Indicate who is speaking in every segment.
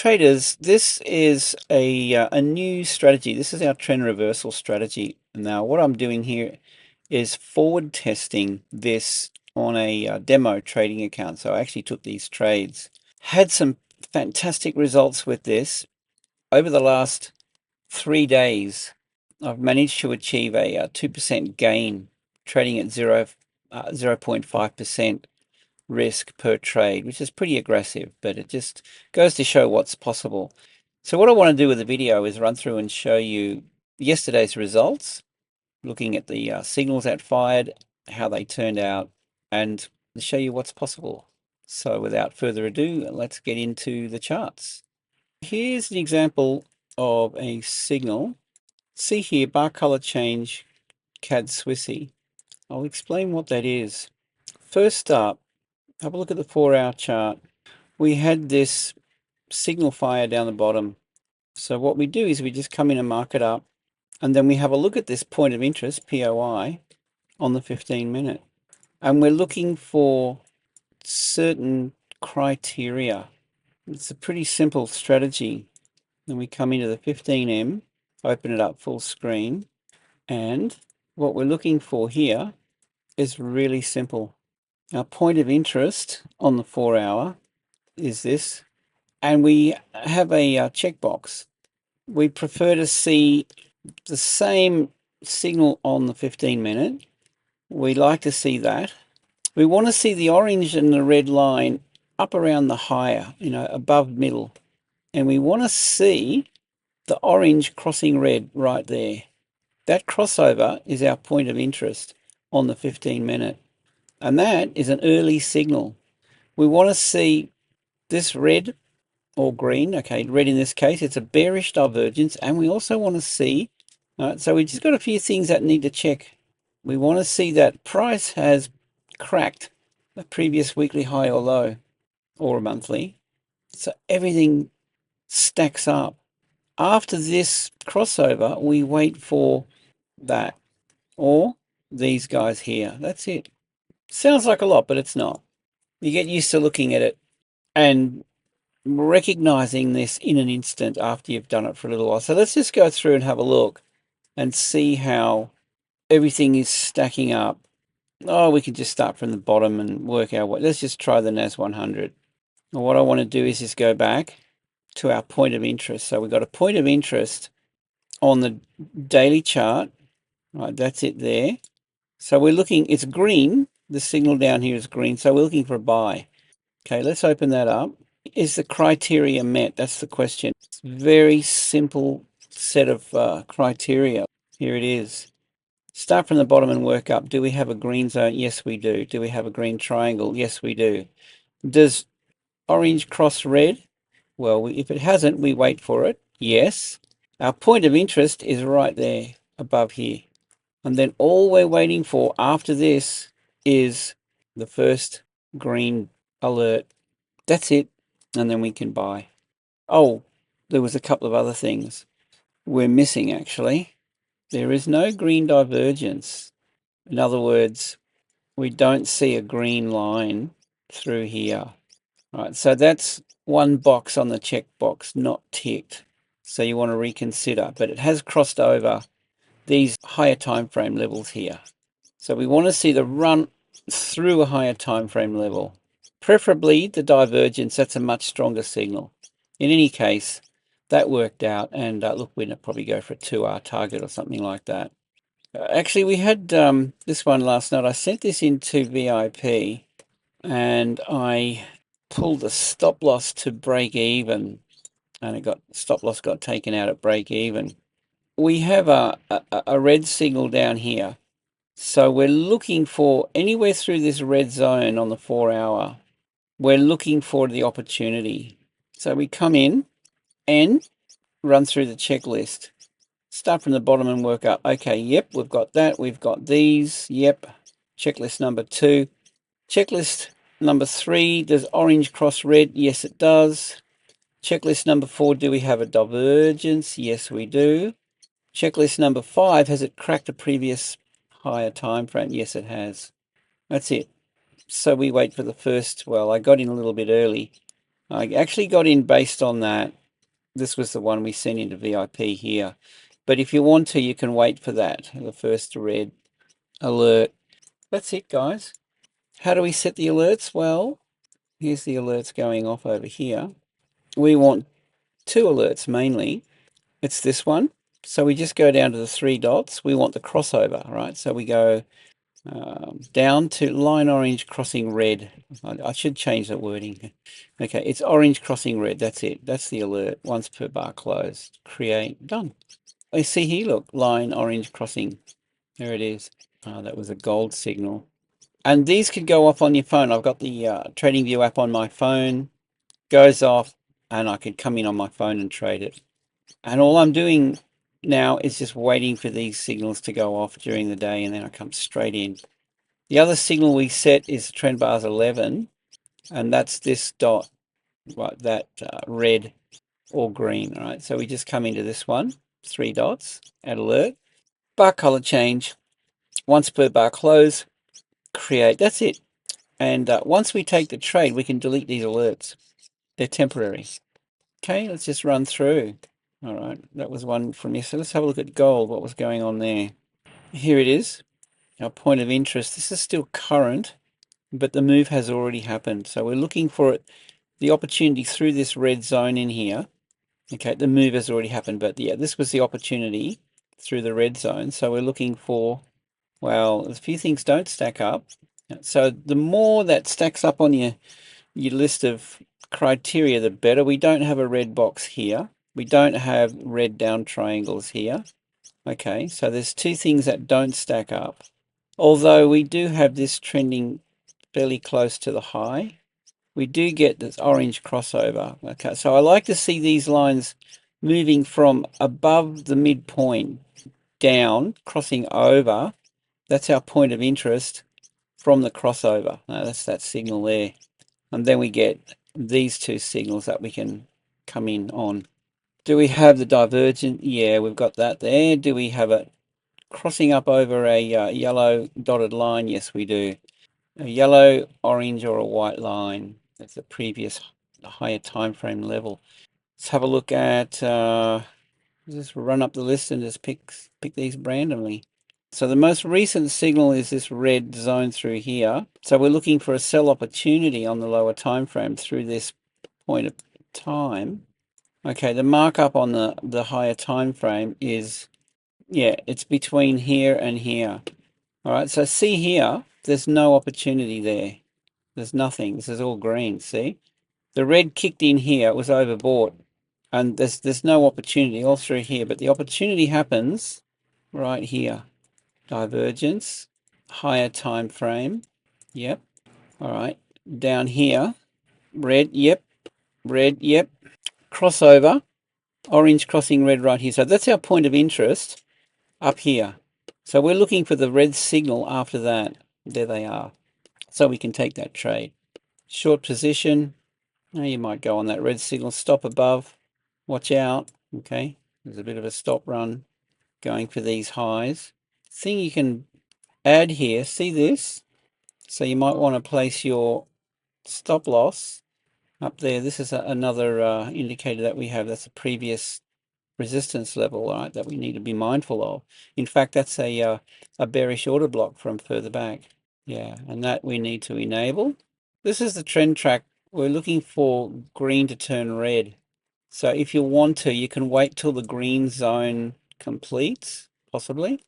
Speaker 1: Traders, this is a new strategy. This is our trend reversal strategy. Now, what I'm doing here is forward testing this on a demo trading account. So I actually took these trades. Had some fantastic results with this. Over the last 3 days, I've managed to achieve a 2% gain, trading at 0.5% risk per trade, which is pretty aggressive, but it just goes to show what's possible. So what I want to do with the video is run through and show you yesterday's results, looking at the signals that fired, how they turned out, and show you what's possible. So without further ado, let's get into the charts. Here's an example of a signal. See here, bar color change, CAD Swissy. I'll explain what that is. First up, have a look at the 4-hour chart. We had this signal fire down the bottom. So what we do is we just come in and mark it up, and then we have a look at this point of interest, POI, on the 15-minute. And we're looking for certain criteria. It's a pretty simple strategy. Then we come into the 15M, open it up full screen, and what we're looking for here is really simple. Our point of interest on the 4-hour is this, and we have a checkbox. We prefer to see the same signal on the 15-minute. We like to see that. We want to see the orange and the red line up around the higher, above middle. And we want to see the orange crossing red right there. That crossover is our point of interest on the 15-minute. And that is an early signal. We want to see this red or green, okay, red in this case, it's a bearish divergence, and we also want to see, so we just got a few things that need to check. We want to see that price has cracked the previous weekly high or low, or a monthly, so everything stacks up. After this crossover, we wait for that, or these guys here. That's it. Sounds like a lot, but it's not. You get used to looking at it and recognizing this in an instant after you've done it for a little while. So let's just go through and have a look and see how everything is stacking up. Oh, we can just start from the bottom and work our way. Let's just try the NAS 100. And what I want to do is just go back to our point of interest. So we've got a point of interest on the daily chart. Right, that's it there. So we're looking, it's green. The signal down here is green. So we're looking for a buy. Okay, let's open that up. Is the criteria met? That's the question. It's a very simple set of criteria. Here it is. Start from the bottom and work up. Do we have a green zone? Yes, we do. Do we have a green triangle? Yes, we do. Does orange cross red? Well, if it hasn't, we wait for it. Yes. Our point of interest is right there above here. And then all we're waiting for after this is the first green alert. That's it. And then we can buy. Oh, there was a couple of other things we're missing, actually. There is no green divergence. In other words, we don't see a green line through here. Right, so that's one box on the checkbox not ticked. So you want to reconsider, but it has crossed over these higher time frame levels here. So we want to see the run through a higher time frame level. Preferably the divergence, that's a much stronger signal. In any case, that worked out, and look, we'll probably go for a 2R target or something like that. Actually, we had this one last night. I sent this into VIP, and I pulled the stop loss to break even, and stop loss got taken out at break even. We have a red signal down here. So we're looking for anywhere through this red zone on the 4-hour. We're looking for the opportunity. So we come in and run through the checklist. Start from the bottom and work up. Okay, yep, we've got that. We've got these. Yep. Checklist number 2. Checklist number 3, does orange cross red? Yes, it does. Checklist number 4, do we have a divergence? Yes, we do. Checklist number 5, has it cracked a previous higher time frame? Yes, it has. That's it. So we wait for the first, well, I got in a little bit early. I actually got in based on that. This was the one we sent into VIP here. But if you want to, you can wait for that, the first red alert. That's it, guys. How do we set the alerts? Well, here's the alerts going off over here. We want two alerts mainly. It's this one. So we just go down to the three dots. We want the crossover, right? So we go down to line orange crossing red. I should change that wording. Okay, it's orange crossing red. That's it. That's the alert. Once per bar closed. Create. Done. I see here, look, line orange crossing. There it is. Oh, that was a gold signal. And these could go off on your phone. I've got the TradingView app on my phone. Goes off, and I could come in on my phone and trade it. And all I'm doing now is just waiting for these signals to go off during the day, and then I come straight in. The other signal we set is trend bars 11, and that's this dot, right, that red or green, right? So we just come into this one, three dots, add alert, bar color change, once per bar close, create, that's it. And once we take the trade, we can delete these alerts. They're temporary. Okay, let's just run through. All right, that was one from yesterday. Let's have a look at gold, what was going on there. Here it is, our point of interest. This is still current, but the move has already happened. So we're looking for it, the opportunity through this red zone in here. Okay, the move has already happened, but yeah, this was the opportunity through the red zone. So we're looking for, well, a few things don't stack up. So the more that stacks up on your list of criteria, the better. We don't have a red box here. We don't have red down triangles here. Okay, so there's two things that don't stack up. Although we do have this trending fairly close to the high, we do get this orange crossover. Okay, so I like to see these lines moving from above the midpoint down, crossing over. That's our point of interest from the crossover. Now, that's that signal there. And then we get these two signals that we can come in on. Do we have the divergent? Yeah, we've got that there. Do we have it crossing up over a yellow dotted line? Yes, we do. A yellow, orange, or a white line. That's the previous higher time frame level. Let's have a look at, just run up the list and just pick these randomly. So the most recent signal is this red zone through here. So we're looking for a sell opportunity on the lower time frame through this point of time. Okay, the markup on the higher time frame is, yeah, it's between here and here. All right, so see here, there's no opportunity there. There's nothing. This is all green, see? The red kicked in here, it was overbought. And there's no opportunity all through here, but the opportunity happens right here. Divergence, higher time frame. Yep. All right. Down here, red, yep. Red, yep. Crossover, orange crossing red right here. So that's our point of interest up here. So we're looking for the red signal after that. There they are. So we can take that trade. Short position. Now you might go on that red signal, stop above. Watch out. Okay. There's a bit of a stop run going for these highs. Thing you can add here, see this? So you might want to place your stop loss up there. This is another indicator that we have. That's a previous resistance level, right, that we need to be mindful of. In fact, that's a bearish order block from further back. Yeah, and that we need to enable. This is the trend track. We're looking for green to turn red. So if you want to, you can wait till the green zone completes, possibly,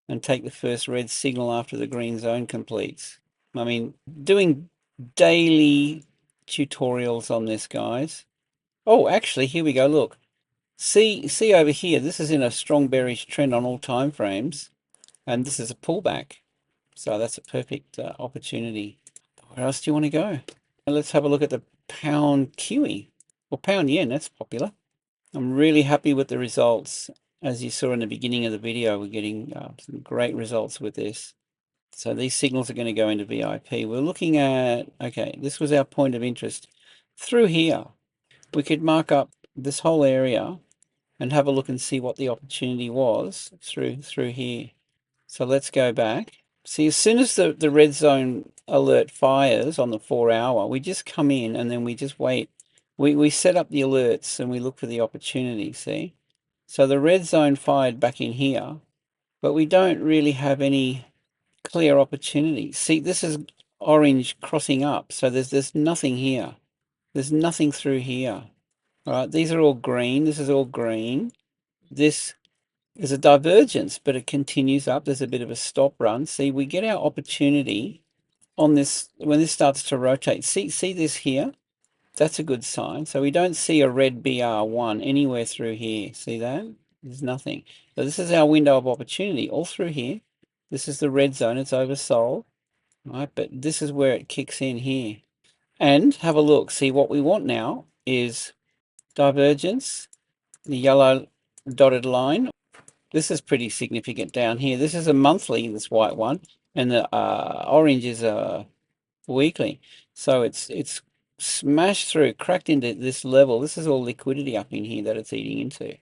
Speaker 1: and take the first red signal after the green zone completes. I mean, doing daily tutorials on this, guys. Oh, actually, here we go. Look, see over here. This is in a strong bearish trend on all time frames, and this is a pullback. So that's a perfect opportunity. Where else do you want to go? Let's have a look at the pound Kiwi or pound yen. That's popular. I'm really happy with the results. As you saw in the beginning of the video, we're getting some great results with this. So these signals are going to go into VIP. We're looking at, okay, this was our point of interest. Through here, we could mark up this whole area and have a look and see what the opportunity was through here. So let's go back. See, as soon as the red zone alert fires on the 4 hour, we just come in and then we just wait we set up the alerts and we look for the opportunity, see? So the red zone fired back in here, but we don't really have any clear opportunity. See, this is orange crossing up, so there's nothing here. There's nothing through here. All right, these are all green. This is all green. This is a divergence, but it continues up. There's a bit of a stop run. See, we get our opportunity on this when this starts to rotate. See this here? That's a good sign. So we don't see a red BR1 anywhere through here. See that? There's nothing. So this is our window of opportunity all through here. This is the red zone. It's oversold. Right, but this is where it kicks in here. And have a look. See, what we want now is divergence, the yellow dotted line. This is pretty significant down here. This is a monthly, this white one, and the orange is a weekly. So it's smashed through, cracked into this level. This is all liquidity up in here that it's eating into.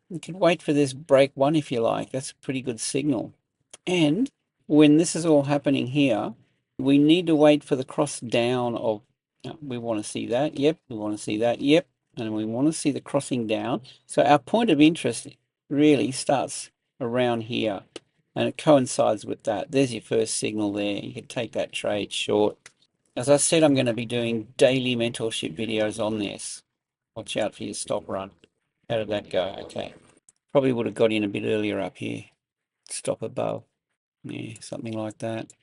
Speaker 1: You can wait for this break one if you like. That's a pretty good signal. And when this is all happening here, we need to wait for the cross down of, we want to see that, yep, we want to see that, yep, and we want to see the crossing down. So our point of interest really starts around here, and it coincides with that. There's your first signal there. You can take that trade short. As I said, I'm going to be doing daily mentorship videos on this. Watch out for your stop run. How did that go? Okay. Probably would have got in a bit earlier up here. Stop above. Yeah, something like that.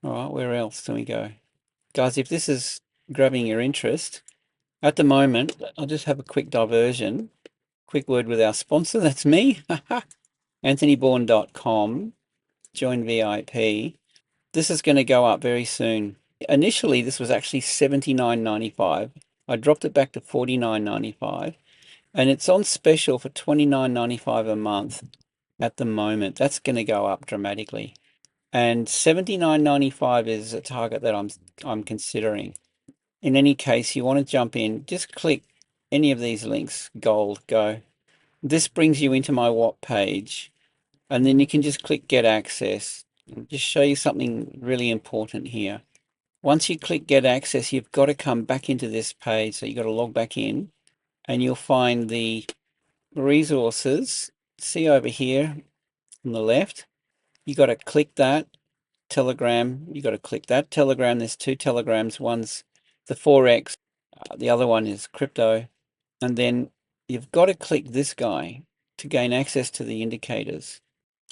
Speaker 1: All right, where else do we go? Guys, if this is grabbing your interest, at the moment, I'll just have a quick diversion. Quick word with our sponsor, that's me, anthonybourne.com, join VIP. This is going to go up very soon. Initially, this was actually $79.95. I dropped it back to $49.95, and it's on special for $29.95 a month at the moment. That's going to go up dramatically. And $79.95 is a target that I'm considering. In any case, you want to jump in, just click any of these links, gold, go. This brings you into my what page, and then you can just click get access. I'll just show you something really important here. Once you click get access, you've got to come back into this page. So you've got to log back in, and you'll find the resources. See over here on the left, you got to click that. Telegram, you got to click that Telegram. There's two Telegrams. One's the Forex, the other one is crypto. And then you've got to click this guy to gain access to the indicators.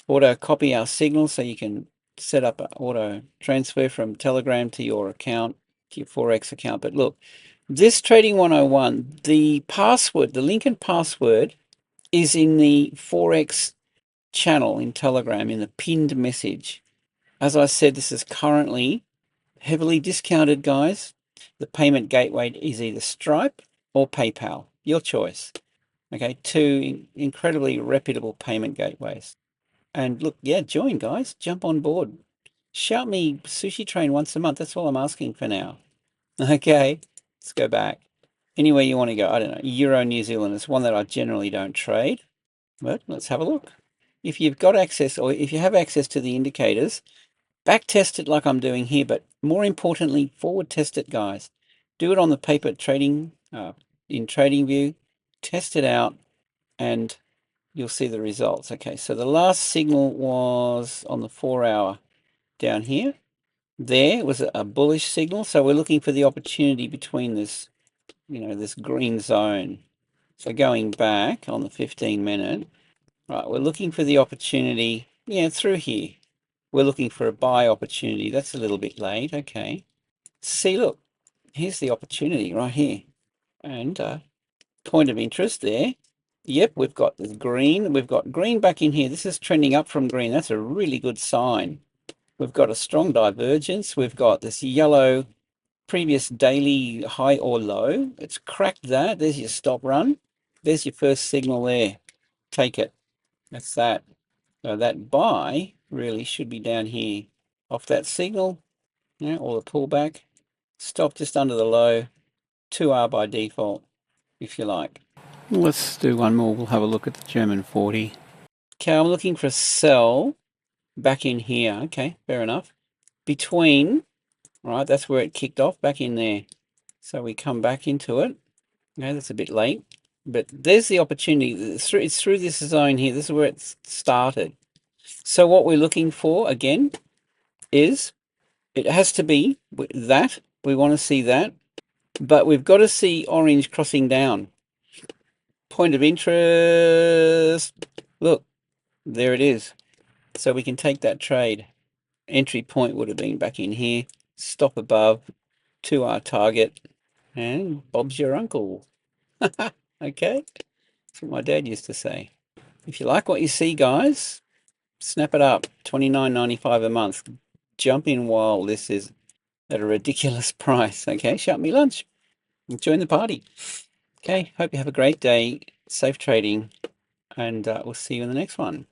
Speaker 1: Auto copy our signal so you can set up an auto transfer from Telegram to your account, to your Forex account. But look, this Trading 101, the password, the link and password is in the Forex channel in Telegram in the pinned message. As I said, this is currently heavily discounted, guys. The payment gateway is either Stripe or PayPal, your choice. Okay, two incredibly reputable payment gateways. And look, yeah, join, guys. Jump on board. Shout me Sushi Train once a month. That's all I'm asking for now. Okay, let's go back. Anywhere you want to go. I don't know. Euro New Zealand is one that I generally don't trade. But let's have a look. If you've got access, or if you have access to the indicators, back test it like I'm doing here, but more importantly, forward test it, guys. Do it on the paper trading, in TradingView, test it out, and you'll see the results. Okay, so the last signal was on the 4-hour down here. There was a bullish signal, so we're looking for the opportunity between this, this green zone. So going back on the 15-minute, right, we're looking for the opportunity, through here. We're looking for a buy opportunity. That's a little bit late. Okay. See, look, here's the opportunity right here. And point of interest there. Yep, we've got the green. We've got green back in here. This is trending up from green. That's a really good sign. We've got a strong divergence. We've got this yellow previous daily high or low. It's cracked that. There's your stop run. There's your first signal there. Take it. That's that. So that buy really should be down here off that signal, or the pullback. Stop just under the low, 2R by default, if you like. Let's do one more. We'll have a look at the German 40. Okay, I'm looking for a sell back in here. Okay, fair enough. Between, right, that's where it kicked off, back in there. So we come back into it. Okay, that's a bit late, but there's the opportunity. It's through this zone here. This is where it started. So what we're looking for again is it has to be that. We want to see that, but we've got to see orange crossing down. Point of interest. Look, there it is. So we can take that trade. Entry point would have been back in here. Stop above to our target. And Bob's your uncle. Okay? That's what my dad used to say. If you like what you see, guys, snap it up. $29.95 a month. Jump in while this is at a ridiculous price. Okay? Shout me lunch. Join the party. Okay? Hope you have a great day. Safe trading. And we'll see you in the next one.